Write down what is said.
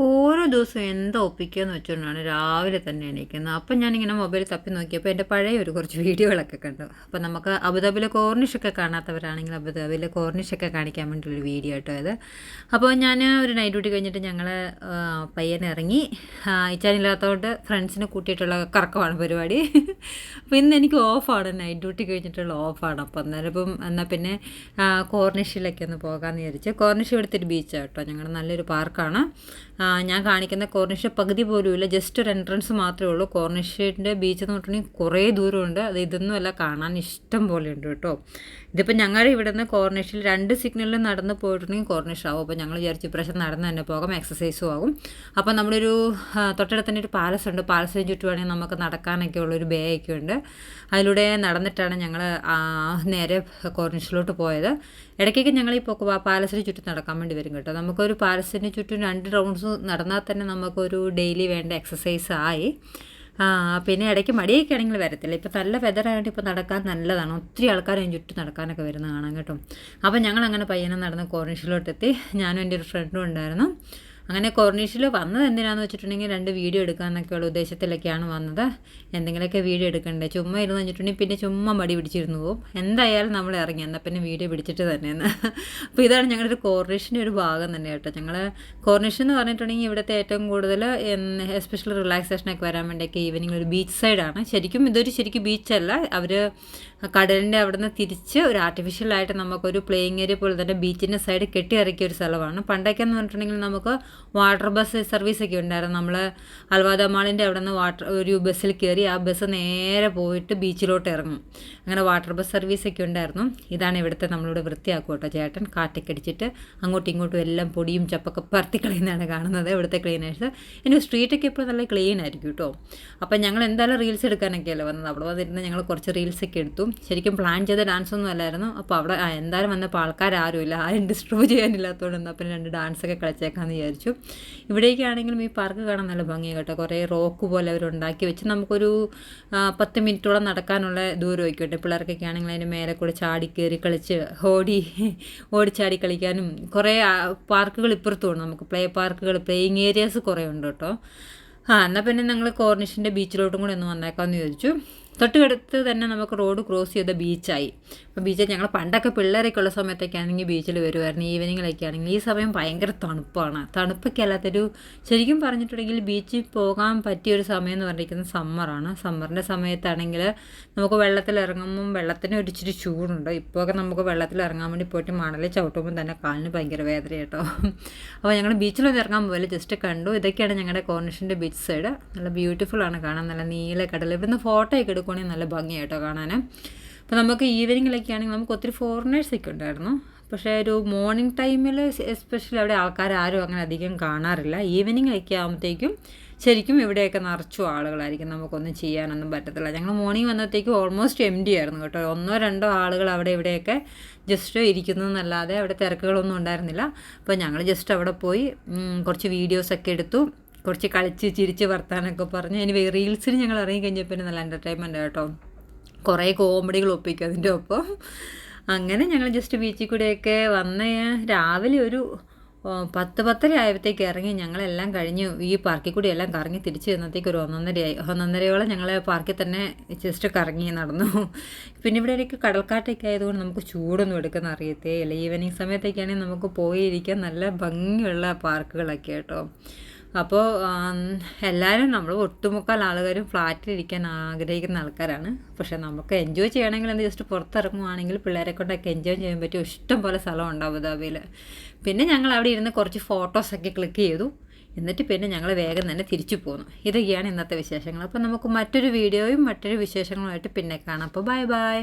ഓരോ ദിവസവും എന്താ ഒപ്പിക്കുകയെന്ന് വെച്ചുകൊണ്ടാണ് രാവിലെ തന്നെ എണീക്കുന്നത്. അപ്പം ഞാനിങ്ങനെ മൊബൈൽ തപ്പി നോക്കിയപ്പോൾ എൻ്റെ പഴയ കുറച്ച് വീഡിയോകളൊക്കെ കണ്ടു. അപ്പോൾ നമുക്ക് അബുദാബിയിലെ കോർണിഷൊക്കെ കാണാത്തവരാണെങ്കിൽ അബുദാബിയിലെ കോർണിഷൊക്കെ കാണിക്കാൻ വേണ്ടിയുള്ളൊരു വീഡിയോ കേട്ടോ അത്. അപ്പോൾ ഞാൻ ഒരു നൈറ്റ് ഡ്യൂട്ടി കഴിഞ്ഞിട്ട് ഞങ്ങൾ പയ്യനെ ഇറങ്ങി. ഇച്ചാനില്ലാത്തതുകൊണ്ട് ഫ്രണ്ട്സിനെ കൂട്ടിയിട്ടുള്ള കറക്കമാണ് പരിപാടി. അപ്പോൾ ഇന്ന് എനിക്ക് ഓഫാണ്, നൈറ്റ് ഡ്യൂട്ടി കഴിഞ്ഞിട്ടുള്ള ഓഫാണ്. അപ്പോൾ അന്നേരം ഇപ്പം എന്നാൽ പിന്നെ കോർണിഷിലൊക്കെ ഒന്ന് പോകാമെന്ന് വിചാരിച്ചു. കോർണിഷ് ഇവിടുത്തെ ഒരു ബീച്ചാണ് കേട്ടോ, ഞങ്ങളുടെ നല്ലൊരു പാർക്കാണ്. ഞാൻ കാണിക്കുന്ന കോർണിഷ് പകുതി പോലുമില്ല, ജസ്റ്റ് ഒരു എൻട്രൻസ് മാത്രമേ ഉള്ളൂ. കോർണിഷിൻ്റെ ബീച്ച് എന്ന് പറഞ്ഞിട്ടുണ്ടെങ്കിൽ കുറേ ദൂരമുണ്ട്. അത് ഇതൊന്നുമല്ല, കാണാൻ ഇഷ്ടം പോലെ ഉണ്ട് കേട്ടോ. ഇതിപ്പോൾ ഞങ്ങളുടെ ഇവിടെ നിന്ന് കോർണിഷിൽ 2 സിഗ്നലിൽ നടന്ന് പോയിട്ടുണ്ടെങ്കിൽ കോർണിഷ് ആവും. അപ്പോൾ ഞങ്ങൾ വിചാരിച്ചു ഇപ്രാവശ്യം നടന്ന് തന്നെ പോകാം, എക്സസൈസും ആകും. അപ്പോൾ നമ്മളൊരു തൊട്ടടുത്ത് തന്നെ ഒരു പാലസ് ഉണ്ട്, പാലസിന് ചുറ്റുവാണെങ്കിൽ നമുക്ക് നടക്കാനൊക്കെ ഉള്ളൊരു ബേ ഒക്കെ ഉണ്ട്. അതിലൂടെ നടന്നിട്ടാണ് ഞങ്ങൾ നേരെ കോർണിഷിലോട്ട് പോയത്. ഇടയ്ക്കൊക്കെ ഞങ്ങൾ ഈ പാലസിന് ചുറ്റും നടക്കാൻ വേണ്ടി വരും കേട്ടോ. നമുക്കൊരു പാലസിന് ചുറ്റും 2 റൗണ്ട്സ് നടന്നാൽ തന്നെ നമുക്കൊരു ഡെയിലി വേണ്ട എക്സസൈസ് ആയി. പിന്നെ ഇടയ്ക്ക് മടിയൊക്കെ ആണെങ്കിൽ വരത്തില്ല. ഇപ്പോൾ നല്ല വെതറായിട്ട് ഇപ്പോൾ നടക്കാൻ നല്ലതാണ്. ഒത്തിരി ആൾക്കാർ അതിന് ചുറ്റും നടക്കാനൊക്കെ വരുന്ന കാണാം കേട്ടോ. അപ്പോൾ ഞങ്ങളങ്ങനെ പയ്യനെ നടന്ന് കോർണിഷിലോട്ടെത്തി. ഞാനും എൻ്റെ ഒരു ഫ്രണ്ടും ഉണ്ടായിരുന്നു. അങ്ങനെ കോർണിഷിൽ വന്നത് എന്തിനാന്ന് വെച്ചിട്ടുണ്ടെങ്കിൽ 2 വീഡിയോ എടുക്കാമെന്നൊക്കെയുള്ള ഉദ്ദേശത്തിലൊക്കെയാണ് വന്നത്. എന്തെങ്കിലുമൊക്കെ വീഡിയോ എടുക്കണ്ടേ, ചുമ്മാ ഇരുന്ന് വെച്ചിട്ടുണ്ടെങ്കിൽ പിന്നെ ചുമ്മാ മടി പിടിച്ചിരുന്നു പോകും. എന്തായാലും നമ്മൾ ഇറങ്ങി, എന്നാൽ പിന്നെ വീഡിയോ പിടിച്ചിട്ട് തന്നെയെന്ന്. അപ്പോൾ ഇതാണ് ഞങ്ങളുടെ ഒരു കോർണിഷിൻ്റെ ഒരു ഭാഗം തന്നെ കേട്ടോ. ഞങ്ങൾ കോർണിഷ് എന്ന് പറഞ്ഞിട്ടുണ്ടെങ്കിൽ ഇവിടുത്തെ ഏറ്റവും കൂടുതൽ എസ്പെഷ്യലി റിലാക്സേഷനൊക്കെ വരാൻ വേണ്ടിയൊക്കെ ഈവനിങ് ഒരു ബീച്ച് സൈഡാണ്. ശരിക്കും ശരിക്കും ബീച്ചല്ല, അവർ കടലിൻ്റെ അവിടെ നിന്ന് തിരിച്ച് ഒരു ആർട്ടിഫിഷ്യലായിട്ട് നമുക്കൊരു പ്ലേയിങ് ഏരിയ പോലെ തന്നെ ബീച്ചിൻ്റെ സൈഡ് കെട്ടി ഇറക്കിയ ഒരു സ്ഥലമാണ്. പണ്ടൊക്കെ എന്ന് പറഞ്ഞിട്ടുണ്ടെങ്കിൽ നമുക്ക് വാട്ടർ ബസ് സർവീസൊക്കെ ഉണ്ടായിരുന്നു. നമ്മൾ അൽവാദ മാളിൻ്റെ അവിടെ നിന്ന് ഒരു ബസ്സിൽ കയറി ആ ബസ് നേരെ പോയിട്ട് ബീച്ചിലോട്ട് ഇറങ്ങും. അങ്ങനെ വാട്ടർ ബസ് സർവീസൊക്കെ ഉണ്ടായിരുന്നു. ഇതാണ് ഇവിടുത്തെ നമ്മളിവിടെ വൃത്തിയാക്കും കേട്ടോ ചേട്ടൻ. കാറ്റൊക്കെ അടിച്ചിട്ട് അങ്ങോട്ടും ഇങ്ങോട്ടും എല്ലാം പൊടിയും ചപ്പൊക്കെ പറത്തി കളയുന്നതാണ് കാണുന്നത് ഇവിടുത്തെ ക്ലീനേഴ്സ്. ഇനി സ്ട്രീറ്റൊക്കെ ഇപ്പോൾ നല്ല ക്ലീൻ ആയിരിക്കും കേട്ടോ. അപ്പം ഞങ്ങൾ എന്തായാലും റീൽസ് എടുക്കാനൊക്കെയല്ലേ വന്നത്. അവിടെ വന്നിരുന്ന് ഞങ്ങൾ കുറച്ച് റീൽസൊക്കെ എടുത്തു. ശരിക്കും പ്ലാൻ ചെയ്ത ഡാൻസൊന്നും അല്ലായിരുന്നു. അപ്പോൾ അവിടെ എന്തായാലും വന്നപ്പോൾ ആൾക്കാരും ആരും ഡിസ്റ്റർബ് ചെയ്യാനില്ലാത്തതുകൊണ്ട് എന്നാൽ പിന്നെ 2 ഡാൻസൊക്കെ കളിച്ചേക്കാമെന്ന് വിചാരിച്ചു. ഇവിടേക്കാണെങ്കിലും ഈ പാർക്ക് കാണാൻ നല്ല ഭംഗിയാണ് കേട്ടോ. കുറേ റോക്ക് പോലെ അവർ ഉണ്ടാക്കി വെച്ച് നമുക്കൊരു 10 മിനിറ്റോളം നടക്കാനുള്ള ദൂരമൊക്കെ ഉണ്ട്. പിള്ളേർക്കൊക്കെ ആണെങ്കിൽ അതിൻ്റെ മേലെ കൂടെ ചാടി കയറി കളിച്ച് ഓടിച്ചാടി കളിക്കാനും കുറേ പാർക്കുകൾ ഇപ്പുറത്തുണ്ട്. നമുക്ക് പ്ലേ പാർക്കുകൾ, പ്ലേയിങ് ഏരിയാസ് കുറേ ഉണ്ട് കേട്ടോ. എന്നാൽ പിന്നെ ഞങ്ങൾ കോർണിഷിൻ്റെ ബീച്ചിലോട്ടും കൂടെ ഒന്ന് വന്നേക്കാമെന്ന് ചോദിച്ചു. തൊട്ടടുത്ത് തന്നെ നമുക്ക് റോഡ് ക്രോസ് ചെയ്ത ബീച്ചായി. അപ്പോൾ ബീച്ചിൽ ഞങ്ങൾ പണ്ടൊക്കെ പിള്ളേരൊക്കെ ഉള്ള സമയത്തൊക്കെ ആണെങ്കിൽ ബീച്ചിൽ വരുമായിരുന്നു. ഈവനിങ്ങിലൊക്കെ ആണെങ്കിൽ ഈ സമയം ഭയങ്കര തണുപ്പാണ്. തണുപ്പൊക്കെ അല്ലാത്തൊരു, ശരിക്കും പറഞ്ഞിട്ടുണ്ടെങ്കിൽ ബീച്ചിൽ പോകാൻ പറ്റിയൊരു സമയം എന്ന് പറഞ്ഞിരിക്കുന്നത് സമ്മറാണ്. സമ്മറിൻ്റെ സമയത്താണെങ്കിൽ നമുക്ക് വെള്ളത്തിൽ ഇറങ്ങുമ്പം വെള്ളത്തിന് ഒരു ഇച്ചിരി ചൂടുണ്ട്. ഇപ്പോഴൊക്കെ നമുക്ക് വെള്ളത്തിൽ ഇറങ്ങാൻ വേണ്ടി പോയിട്ട് മണലിൽ ചവിട്ടുമ്പോൾ തന്നെ കാലിന് ഭയങ്കര വേദന കേട്ടോ. അപ്പോൾ ഞങ്ങൾ ബീച്ചിലൊന്നും ഇറങ്ങാൻ പോലെ ജസ്റ്റ് കണ്ടു. ഇതൊക്കെയാണ് ഞങ്ങളുടെ കോർണിഷിൻ്റെ ബീച്ച് സൈഡ്. നല്ല ബ്യൂട്ടിഫുള്ളാണ് കാണാൻ, നല്ല നീല കടൽ. ഇവിടുന്ന് ഫോട്ടോയൊക്കെ എടുക്കുകയാണെങ്കിൽ നല്ല ഭംഗിയായിട്ടോ കാണാൻ. അപ്പോൾ നമുക്ക് ഈവനിങ്ങിലൊക്കെ ആണെങ്കിൽ നമുക്ക് ഒത്തിരി ഫോറിനേഴ്സൊക്കെ ഉണ്ടായിരുന്നു. പക്ഷേ ഒരു മോർണിംഗ് ടൈമിൽ എസ്പെഷ്യലി അവിടെ ആൾക്കാരും അങ്ങനെ അധികം കാണാറില്ല. ഈവനിങ്ങിലൊക്കെ ആകുമ്പോഴത്തേക്കും ശരിക്കും ഇവിടെയൊക്കെ നിറച്ചും ആളുകളായിരിക്കും. നമുക്കൊന്നും ചെയ്യാനൊന്നും പറ്റത്തില്ല. ഞങ്ങൾ മോർണിംഗ് വന്നത്തേക്കും ഓൾമോസ്റ്റ് എംപ്റ്റി ആയിരുന്നു കേട്ടോ. 1-2 ആളുകൾ അവിടെ ഇവിടെയൊക്കെ ജസ്റ്റ് ഇരിക്കുന്നു എന്നല്ലാതെ അവിടെ തിരക്കുകളൊന്നും ഉണ്ടായിരുന്നില്ല. അപ്പോൾ ഞങ്ങൾ ജസ്റ്റ് അവിടെ പോയി കുറച്ച് വീഡിയോസൊക്കെ എടുത്തു, കുറച്ച് കളിച്ച് ചിരിച്ച് വർത്താനൊക്കെ പറഞ്ഞ്. ഇനി റീൽസിന് ഞങ്ങൾ ഇറങ്ങി കഴിഞ്ഞപ്പോൾ നല്ല എൻ്റർടൈൻമെൻറ്റ് കേട്ടോ. കുറേ കോമഡികൾ ഒപ്പിക്കും അതിൻ്റെ ഒപ്പം. അങ്ങനെ ഞങ്ങൾ ജസ്റ്റ് ബീച്ചിൽ കൂടെയൊക്കെ വന്ന് രാവിലെ ഒരു 10-10:30 ആയപ്പോഴത്തേക്ക് ഇറങ്ങി. ഞങ്ങളെല്ലാം കഴിഞ്ഞ് ഈ പാർക്കിൽ കൂടി എല്ലാം കറങ്ങി തിരിച്ച് ചെന്നത്തേക്ക് ഒരു 1:30 ഞങ്ങൾ പാർക്കിൽ തന്നെ ജസ്റ്റ് കറങ്ങി നടന്നു. പിന്നെ ഇവിടെയൊക്കെ കടൽക്കാറ്റൊക്കെ ആയതുകൊണ്ട് നമുക്ക് ചൂടൊന്നും എടുക്കുന്ന അറിയത്തേ ഇല്ല. ഈവനിങ് സമയത്തൊക്കെയാണെങ്കിൽ നമുക്ക് പോയിരിക്കാൻ നല്ല ഭംഗിയുള്ള പാർക്കുകളൊക്കെ കേട്ടോ. അപ്പോൾ എല്ലാവരും നമ്മൾ ഒട്ടുമുക്കാൽ ആളുകാരും ഫ്ലാറ്റിലിരിക്കാൻ ആഗ്രഹിക്കുന്ന ആൾക്കാരാണ്. പക്ഷേ നമുക്ക് എൻജോയ് ചെയ്യണമെങ്കിൽ എന്ത് ജസ്റ്റ് പുറത്തിറങ്ങുവാണെങ്കിൽ പിള്ളേരെ കൊണ്ടൊക്കെ എൻജോയ് ചെയ്യാൻ പറ്റും. ഇഷ്ടം പോലെ സ്ഥലമുണ്ട് അബുദാബിയിൽ. പിന്നെ ഞങ്ങൾ അവിടെ ഇരുന്ന് കുറച്ച് ഫോട്ടോസൊക്കെ ക്ലിക്ക് ചെയ്തു. എന്നിട്ട് പിന്നെ ഞങ്ങൾ വേഗം തന്നെ തിരിച്ചു പോന്നു. ഇതൊക്കെയാണ് ഇന്നത്തെ വിശേഷങ്ങൾ. അപ്പോൾ നമുക്ക് മറ്റൊരു വീഡിയോയും മറ്റൊരു വിശേഷങ്ങളുമായിട്ട് പിന്നെ കാണാം. അപ്പോൾ ബൈ.